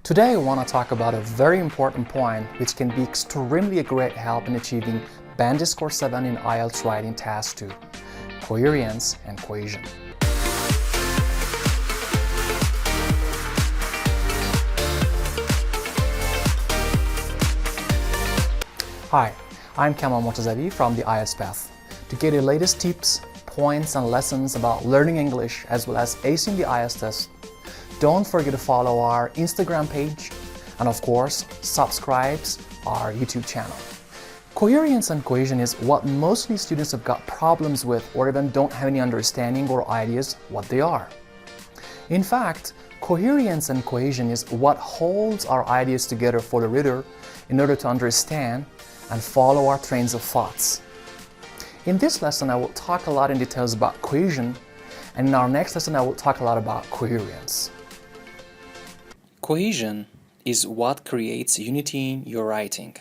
Today I want to talk about a very important point which can be extremely a great help in achieving Band Score 7 in IELTS Writing Task 2, Coherence and Cohesion. Hi, I'm Kamal Mortazavi from the IELTS Path. To get the latest tips, points and lessons about learning English as well as acing the IELTS test, don't forget to follow our Instagram page and of course subscribe our YouTube channel. Coherence and cohesion is what mostly students have got problems with or even don't have any understanding or ideas what they are. In fact, coherence and cohesion is what holds our ideas together for the reader in order to understand and follow our trains of thoughts. In this lesson, I will talk a lot in details about cohesion, and in our next lesson, I will talk a lot about coherence. Cohesion is what creates unity in your writing.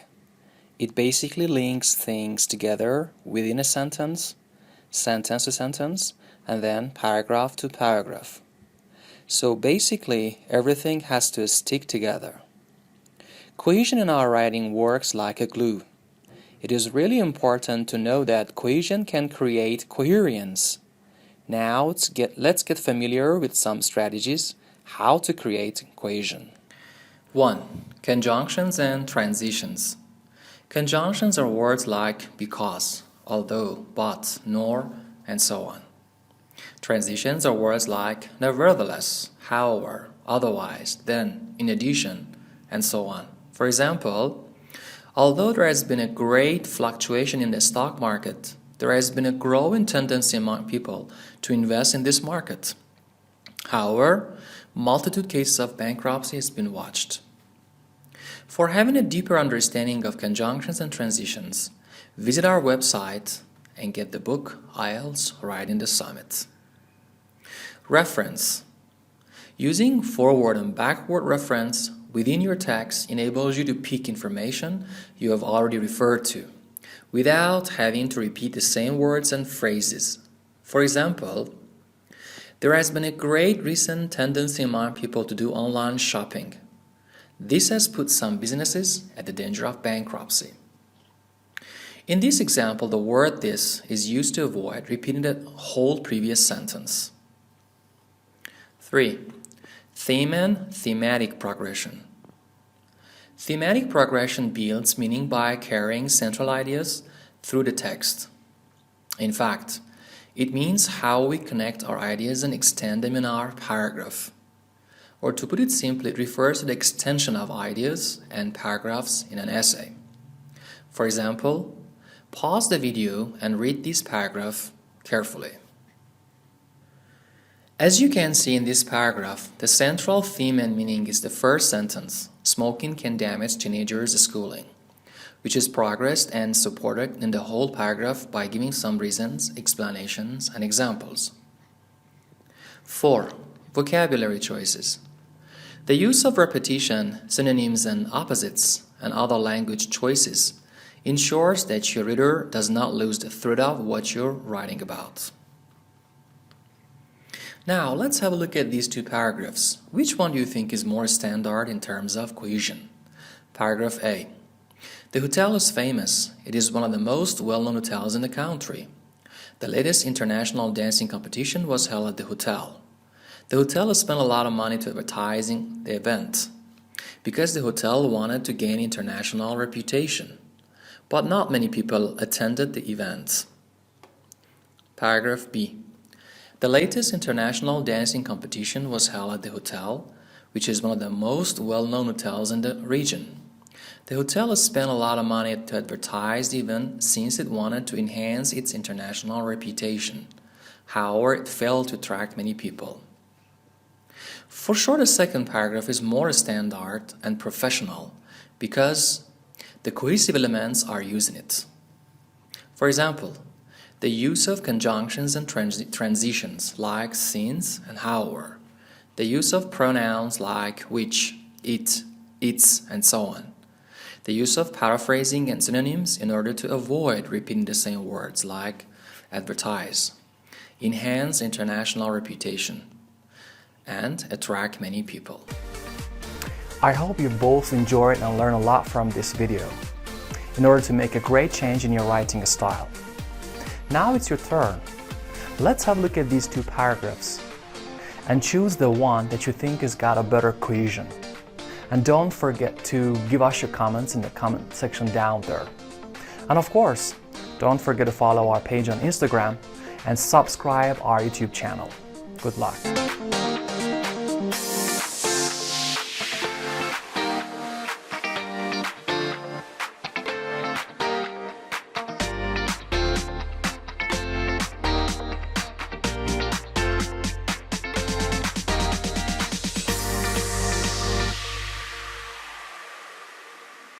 It basically links things together within a sentence to sentence, and then paragraph to paragraph. So basically, everything has to stick together. Cohesion in our writing works like a glue. It is really important to know that cohesion can create coherence. Now let's get familiar with some strategies how to create cohesion. 1. Conjunctions and transitions. Conjunctions are words like because, although, but, nor, and so on. Transitions are words like nevertheless, however, otherwise, then, in addition, and so on. For example, although there has been a great fluctuation in the stock market, there has been a growing tendency among people to invest in this market. However, multitude cases of bankruptcy has been watched. For having a deeper understanding of conjunctions and transitions, visit our website and get the book IELTS Writing the Summit. Reference. Using forward and backward reference within your text enables you to pick information you have already referred to, without having to repeat the same words and phrases. For example, there has been a great recent tendency among people to do online shopping. This has put some businesses at the danger of bankruptcy. In this example, the word "this" is used to avoid repeating the whole previous sentence. 3. Theme and thematic progression. Thematic progression builds meaning by carrying central ideas through the text. In fact, it means how we connect our ideas and extend them in our paragraph. Or to put it simply, it refers to the extension of ideas and paragraphs in an essay. For example, pause the video and read this paragraph carefully. As you can see in this paragraph, the central theme and meaning is the first sentence, smoking can damage teenagers' schooling, which is progressed and supported in the whole paragraph by giving some reasons, explanations, and examples. 4. Vocabulary choices. The use of repetition, synonyms, and opposites, and other language choices ensures that your reader does not lose the thread of what you're writing about. Now, let's have a look at these two paragraphs. Which one do you think is more standard in terms of cohesion? Paragraph A. The hotel is famous. It is one of the most well-known hotels in the country. The latest international dancing competition was held at the hotel. The hotel has spent a lot of money to advertising the event because the hotel wanted to gain international reputation, but not many people attended the event. Paragraph B. The latest international dancing competition was held at the hotel, which is one of the most well-known hotels in the region. The hotel has spent a lot of money to advertise the event since it wanted to enhance its international reputation. However, it failed to attract many people. For sure, the second paragraph is more standard and professional because the cohesive elements are used in it. For example, the use of conjunctions and transitions like since and however. The use of pronouns like which, it, its, and so on. The use of paraphrasing and synonyms in order to avoid repeating the same words like advertise, enhance international reputation, and attract many people. I hope you both enjoyed and learned a lot from this video in order to make a great change in your writing style. Now it's your turn. Let's have a look at these two paragraphs and choose the one that you think has got a better cohesion. And don't forget to give us your comments in the comment section down there. And of course, don't forget to follow our page on Instagram and subscribe our YouTube channel. Good luck.